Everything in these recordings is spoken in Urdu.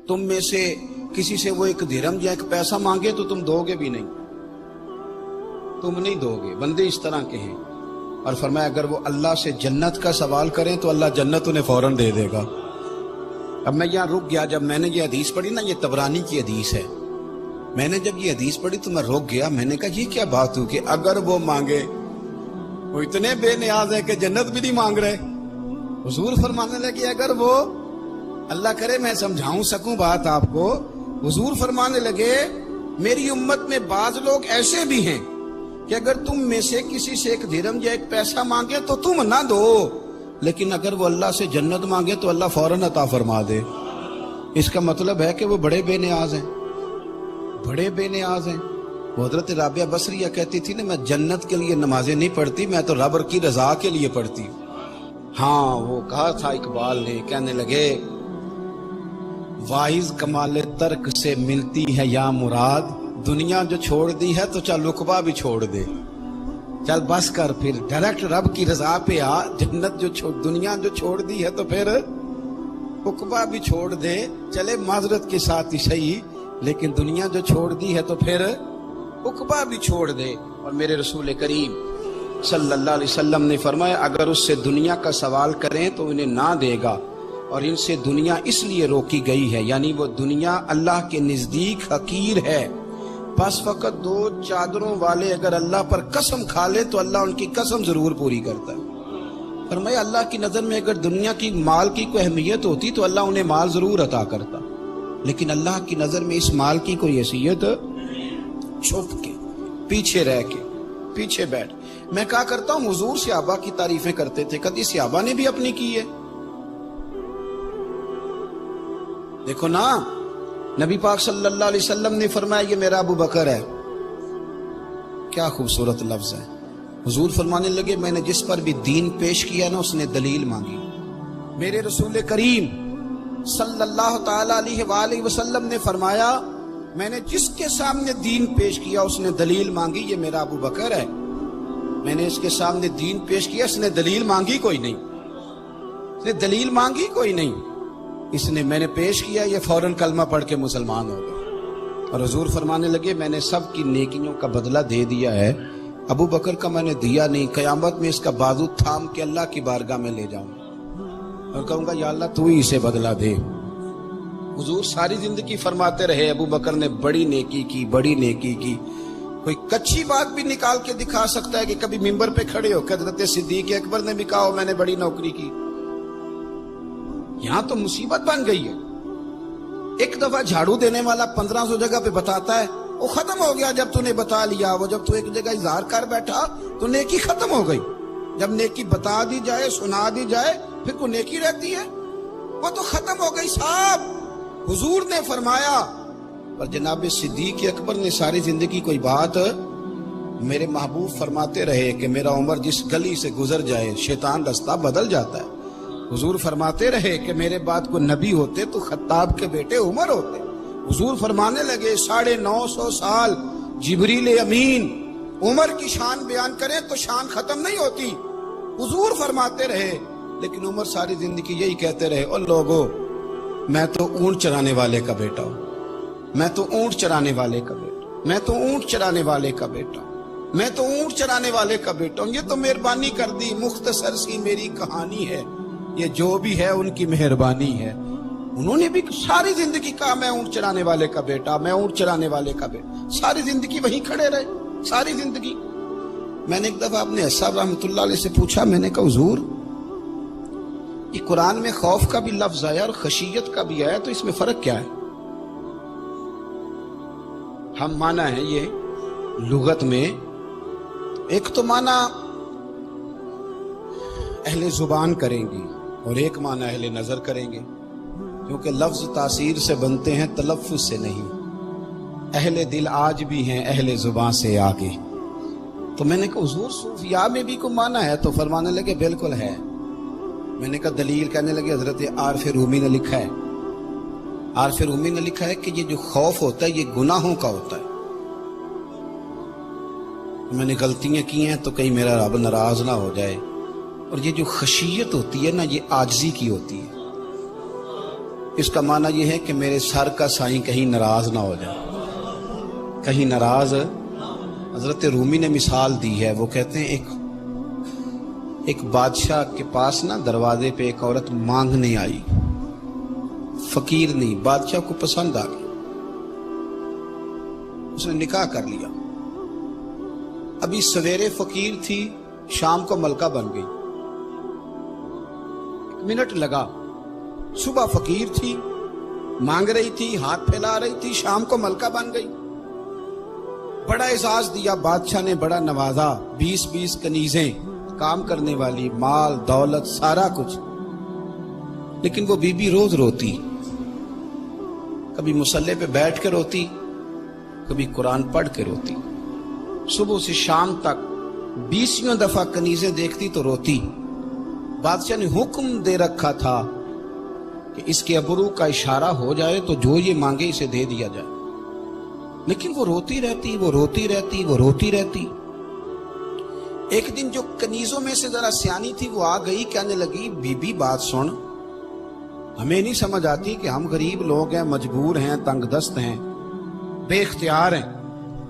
تم میں سے کسی سے وہ ایک درہم یا ایک پیسہ مانگے تو تم دو گے بھی نہیں، تم نہیں دو گے. بندے اس طرح کے ہیں. اور فرمایا اگر وہ اللہ سے جنت کا سوال کریں تو اللہ جنت انہیں فوراً دے دے گا. اب میں یہاں رک گیا. جب میں نے یہ حدیث پڑھی نا، یہ طبرانی کی حدیث ہے، میں نے جب یہ حدیث پڑھی تو میں رک گیا. میں نے کہا یہ کیا بات ہو کہ اگر وہ مانگے، وہ اتنے بے نیاز ہے کہ جنت بھی نہیں مانگ رہے. حضور فرمانے لگے اگر وہ، اللہ کرے میں سمجھاؤں سکوں بات آپ کو، حضور فرمانے لگے میری امت میں بعض لوگ ایسے بھی ہیں کہ اگر تم میں سے کسی سے ایک درہم یا ایک پیسہ مانگے تو تم نہ دو، لیکن اگر وہ اللہ سے جنت مانگے تو اللہ فوراً عطا فرما دے. اس کا مطلب ہے کہ وہ بڑے بے نیاز ہیں، بڑے بے نیاز ہیں. وہ حضرت رابعہ بصریہ کہتی تھی نا، میں جنت کے لیے نمازیں نہیں پڑھتی، میں تو رب کی رضا کے لیے پڑھتی. ہاں وہ کہا تھا اقبال نے، کہنے لگے واعظ کمال ترک سے ملتی ہے یا مراد، دنیا جو چھوڑ دی ہے تو چل عقبہ بھی چھوڑ دے. چل بس کر پھر ڈائریکٹ رب کی رضا پہ آ. جنت جو دنیا جو چھوڑ دی ہے تو پھر عقبہ بھی چھوڑ دے. چلے معذرت کے ساتھ ہی صحیح، لیکن دنیا جو چھوڑ دی ہے تو پھر عقبہ بھی چھوڑ دے. اور میرے رسول کریم صلی اللہ علیہ وسلم نے فرمایا اگر اس سے دنیا کا سوال کریں تو انہیں نہ دے گا. اور ان سے دنیا اس لیے روکی گئی ہے، یعنی وہ دنیا اللہ کے نزدیک حقیر ہے. بس فقط دو چادروں والے اگر اللہ پر قسم کھا لے تو اللہ ان کی قسم ضرور پوری کرتا ہے. فرمایا اللہ کی نظر میں اگر دنیا کی مال کی کوئی اہمیت ہوتی تو اللہ انہیں مال ضرور عطا کرتا، لیکن اللہ کی نظر میں اس مال کی کوئی حیثیت، چھپ کے پیچھے رہ کے پیچھے بیٹھ. میں کہا کرتا ہوں حضور صحابہ کی تعریفیں کرتے تھے، کبھی صحابہ نے بھی اپنی کی ہے؟ دیکھو نا، نبی پاک صلی اللہ علیہ وسلم نے فرمایا یہ میرا ابو بکر ہے. کیا خوبصورت لفظ ہے. حضور فرمانے لگے میں نے جس پر بھی دین پیش کیا نا اس نے دلیل مانگی. میرے رسول کریم صلی اللہ تعالی علیہ وآلہ وسلم نے فرمایا میں نے جس کے سامنے دین پیش کیا اس نے دلیل مانگی، یہ میرا ابو بکر ہے. میں نے اس کے سامنے دین پیش کیا، اس نے دلیل مانگی کوئی نہیں، اس نے دلیل مانگی کوئی نہیں، اس نے میں نے پیش کیا، یہ فوراً کلمہ پڑھ کے مسلمان ہو گئے. اور حضور فرمانے لگے میں نے سب کی نیکیوں کا بدلہ دے دیا ہے، ابو بکر کا میں نے دیا نہیں. قیامت میں اس کا بازو تھام کے اللہ کی بارگاہ میں لے جاؤں اور کہوں گا یا اللہ تو ہی اسے بدلہ دے. حضور ساری زندگی فرماتے رہے ابو بکر نے بڑی نیکی کی، بڑی نیکی کی. کوئی کچھی بات بھی نکال کے دکھا سکتا ہے کہ کبھی ممبر پہ کھڑے ہو کہ حضرت صدیق اکبر نے بھی کہا میں نے بڑی نوکری کی. یہاں تو مصیبت بن گئی ہے. ایک دفعہ جھاڑو دینے والا 1500 جگہ پہ بتاتا ہے، وہ ختم ہو گیا جب تو نے بتا لیا. وہ جب تو ایک جگہ اظہار کر بیٹھا تو نیکی ختم ہو گئی. جب نیکی بتا دی جائے، سنا دی جائے، پھر کوئی نیکی رہتی ہے؟ وہ تو ختم ہو گئی صاحب. حضور نے فرمایا. پر جناب صدیق اکبر نے ساری زندگی کوئی بات، میرے محبوب فرماتے رہے کہ میرا عمر جس گلی سے گزر جائے شیطان رستہ بدل جاتا ہے. حضور فرماتے رہے کہ میرے بعد کو نبی ہوتے تو خطاب کے بیٹے عمر ہوتے. حضور فرمانے لگے 950 سال جبریل امین عمر کی شان بیان کریں تو شان ختم نہیں ہوتی. حضور فرماتے رہے، لیکن عمر ساری زندگی یہی کہتے رہے او لوگو میں تو اونٹ چرانے والے کا بیٹا ہوں، میں تو اونٹ چرانے والے کا بیٹا، میں تو اونٹ چرانے والے کا بیٹا، میں تو اونٹ چرانے والے کا بیٹا ہوں. یہ تو مہربانی کر دی، مختصر سی میری کہانی ہے، یہ جو بھی ہے ان کی مہربانی ہے. انہوں نے بھی ساری زندگی کہا میں اونٹ چرانے والے کا بیٹا، میں اونٹ چرانے والے کا بیٹا. ساری زندگی وہیں کھڑے رہے، ساری زندگی. میں نے ایک دفعہ اپنے صاحب رحمۃ اللہ علیہ سے پوچھا، میں نے کہا حضور یہ قرآن میں خوف کا بھی لفظ آیا اور خشیت کا بھی آیا، تو اس میں فرق کیا ہے؟ ہم معنی ہے یہ لغت میں، ایک تو معنی اہل زبان کریں گے اور ایک معنی اہل نظر کریں گے، کیونکہ لفظ تاثیر سے بنتے ہیں تلفظ سے نہیں. اہل دل آج بھی ہیں اہل زبان سے آگے. تو میں نے کہا حضور صوفیاء میں بھی کوئی معنی ہے؟ تو فرمانے لگے بالکل ہے. میں نے کہا دلیل؟ کہنے لگے حضرت عارف رومی نے لکھا ہے، عارف رومی نے لکھا ہے کہ یہ جو خوف ہوتا ہے یہ گناہوں کا ہوتا ہے. میں نے غلطیاں کی ہیں تو کہیں میرا رب ناراض نہ ہو جائے. اور یہ جو خشیت ہوتی ہے نا یہ عاجزی کی ہوتی ہے. اس کا معنی یہ ہے کہ میرے سر کا سائیں کہیں ناراض نہ ہو جائے، کہیں ناراض۔ حضرت رومی نے مثال دی ہے، وہ کہتے ہیں ایک بادشاہ کے پاس نا دروازے پہ ایک عورت مانگنے آئی، فقیر نہیں، بادشاہ کو پسند آ گئی، اس نے نکاح کر لیا۔ ابھی سویرے فقیر تھی، شام کو ملکہ بن گئی، منٹ لگا۔ صبح فقیر تھی، مانگ رہی تھی، ہاتھ پھیلا رہی تھی، شام کو ملکہ بن گئی۔ بڑا اعزاز دیا بادشاہ نے، بڑا نوازا، 20 کنیزیں، کام کرنے والی، مال دولت سارا کچھ۔ لیکن وہ بی بی روز روتی، کبھی مصلے پہ بیٹھ کے روتی، کبھی قرآن پڑھ کے روتی، صبح سے شام تک 20 دفعہ کنیزیں دیکھتی تو روتی۔ بادشاہ نے حکم دے رکھا تھا کہ اس کے ابرو کا اشارہ ہو جائے تو جو یہ مانگے اسے دے دیا جائے، لیکن وہ روتی رہتی، وہ روتی رہتی، وہ روتی رہتی۔ ایک دن جو کنیزوں میں سے ذرا سیانی تھی وہ آ گئی، کہنے لگی بی بی بات سن، ہمیں نہیں سمجھ آتی کہ ہم غریب لوگ ہیں، مجبور ہیں، تنگ دست ہیں، بے اختیار ہیں،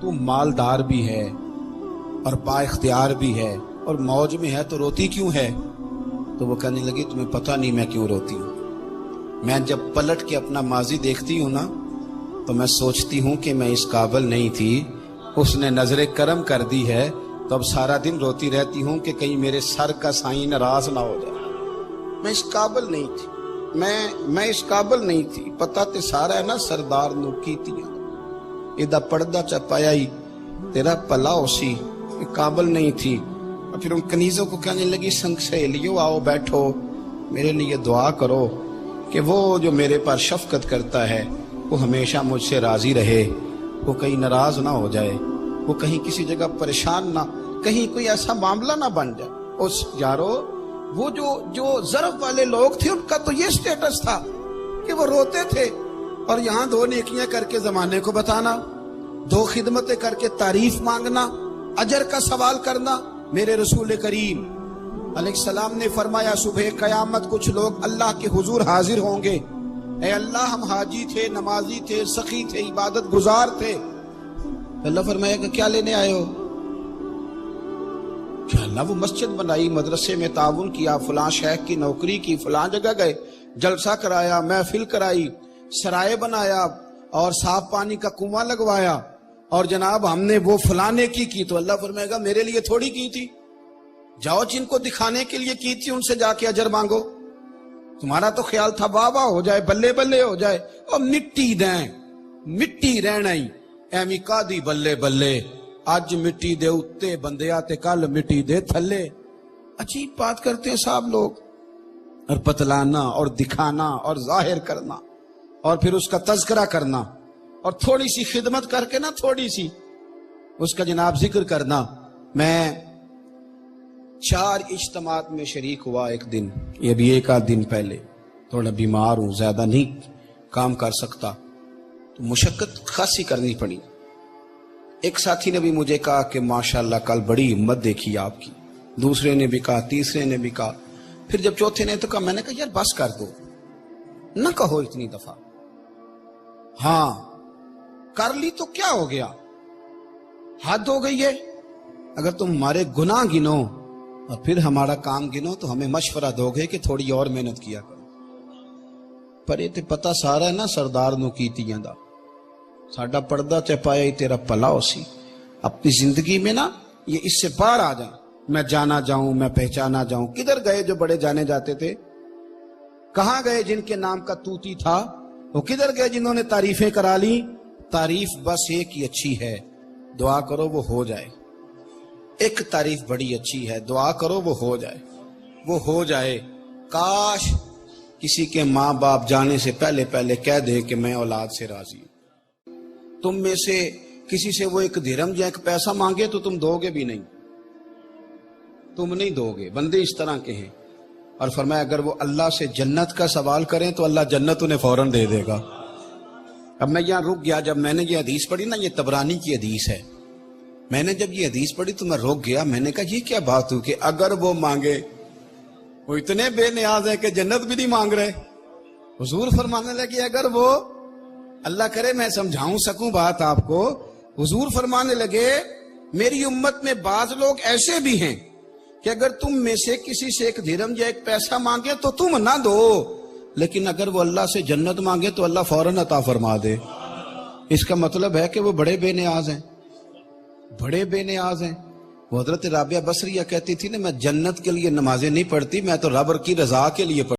تو مالدار بھی ہے اور با اختیار بھی ہے اور موج میں ہے، تو روتی کیوں ہے؟ تو وہ کہنے لگی تمہیں پتہ نہیں میں کیوں روتی ہوں، میں جب پلٹ کے اپنا ماضی دیکھتی ہوں نا تو میں سوچتی ہوں کہ میں اس قابل نہیں تھی، اس نے نظر کرم کر دی ہے، تو اب سارا دن روتی رہتی ہوں کہ کہیں میرے سر کا سائیں ناراض نہ ہو جائے۔ میں اس قابل نہیں تھی، میں اس قابل نہیں تھی، پتہ تے سارا ہے نا سردار نو کیتیاں ایدہ پردہ چپایا ہی تیرا پلا ہو سی، قابل نہیں تھی۔ اور پھر ان کنیزوں کو کہنے لگی سنگ سہیلیو آؤ بیٹھو، میرے لیے دعا کرو کہ وہ جو میرے پر شفقت کرتا ہے وہ ہمیشہ مجھ سے راضی رہے، وہ کہیں ناراض نہ ہو جائے، وہ کہیں کسی جگہ پریشان نہ، کہیں کوئی ایسا معاملہ نہ بن جائے۔ اس یارو وہ جو ضرب والے لوگ تھے ان کا تو یہ سٹیٹس تھا کہ وہ روتے تھے، اور یہاں 2 نیکیاں کر کے زمانے کو بتانا، 2 خدمتیں کر کے تعریف مانگنا، اجر کا سوال کرنا۔ میرے رسول کریم علیہ السلام نے فرمایا صبح قیامت کچھ لوگ اللہ کے حضور حاضر ہوں گے، اے اللہ ہم حاجی تھے، نمازی تھے، سخی تھے، عبادت گزار تھے۔ اللہ فرمایا کہ کیا لینے آئے ہو؟ کہ اللہ وہ مسجد بنائی، مدرسے میں تعاون کیا، فلاں شیخ کی نوکری کی، فلاں جگہ گئے، جلسہ کرایا، محفل کرائی، سرائے بنایا اور صاف پانی کا کنواں لگوایا، اور جناب ہم نے وہ فلانے کی۔ تو اللہ فرمائے گا میرے لیے تھوڑی کی تھی، جاؤ جن کو دکھانے کے لیے کی تھی ان سے جا کے اجر مانگو۔ تمہارا تو خیال تھا واہ واہ ہو جائے، بلے بلے ہو جائے، اور مٹی دیں، مٹی رہنا ہی ایمی کا دی بلے بلے، اج مٹی دے اتے بندیا تے کل مٹی دے تھلے۔ عجیب بات کرتے ہیں صاحب لوگ، اور بتلانا اور دکھانا اور ظاہر کرنا اور پھر اس کا تذکرہ کرنا اور تھوڑی سی خدمت کر کے نا، تھوڑی سی اس کا جناب ذکر کرنا۔ میں 4 اجتماعات میں شریک ہوا ایک دن، یہ بھی 1 آدھ دن پہلے، تھوڑا بیمار ہوں، زیادہ نہیں کام کر سکتا، تو مشقت خاصی کرنی پڑی۔ ایک ساتھی نے بھی مجھے کہا کہ ماشاءاللہ کل بڑی ہمت دیکھی آپ کی، دوسرے نے بھی کہا، تیسرے نے بھی کہا، پھر جب چوتھے نے تو کہا، میں نے کہا یار بس کر دو، نہ کہو اتنی دفعہ، ہاں کر لی تو کیا ہو گیا، حد ہو گئی ہے۔ اگر تم ہمارے گناہ گنو اور پھر ہمارا کام گنو تو ہمیں مشورہ دو گے کہ تھوڑی اور محنت کیا کرو، پر یہ تے پتہ سارا ہے نا سردار نو کیتیاں دا، ساڈا پردہ چپایا ہی تیرا پلا ہو سی۔ اپنی زندگی میں نا یہ اس سے باہر آ جائیں، میں جانا جاؤں، میں پہچانا جاؤں۔ کدھر گئے جو بڑے جانے جاتے تھے؟ کہاں گئے جن کے نام کا توتی تھا؟ وہ کدھر گئے جنہوں نے تعریفیں کرا لی؟ تعریف بس ایک ہی اچھی ہے، دعا کرو وہ ہو جائے۔ ایک تعریف بڑی اچھی ہے، دعا کرو وہ ہو جائے، وہ ہو جائے۔ کاش کسی کے ماں باپ جانے سے پہلے کہہ دے کہ میں اولاد سے راضی ہوں۔ تم میں سے کسی سے وہ 1 درہم یا 1 پیسہ مانگے تو تم دو گے بھی نہیں، تم نہیں دو گے۔ بندے اس طرح کے ہیں۔ اور فرمایا اگر وہ اللہ سے جنت کا سوال کریں تو اللہ جنت انہیں فوراً دے دے گا۔ اب میں یہاں رک گیا، جب میں نے یہ حدیث پڑھی نا، یہ طبرانی کی حدیث ہے، میں نے جب یہ حدیث پڑھی تو میں رک گیا، میں نے کہا یہ کیا بات ہو کہ اگر وہ مانگے، وہ اتنے بے نیاز ہیں کہ جنت بھی نہیں مانگ رہے، حضور فرمانے لگے اگر وہ، اللہ کرے میں سمجھاؤں سکوں بات آپ کو، حضور فرمانے لگے میری امت میں بعض لوگ ایسے بھی ہیں کہ اگر تم میں سے کسی سے ایک درہم یا ایک پیسہ مانگے تو تم نہ دو، لیکن اگر وہ اللہ سے جنت مانگے تو اللہ فوراً عطا فرما دے۔ اس کا مطلب ہے کہ وہ بڑے بے نیاز ہیں، بڑے بے نیاز ہیں۔ وہ حضرت رابعہ بصریہ کہتی تھی نا، میں جنت کے لیے نمازیں نہیں پڑھتی، میں تو رب کی رضا کے لیے پڑھتی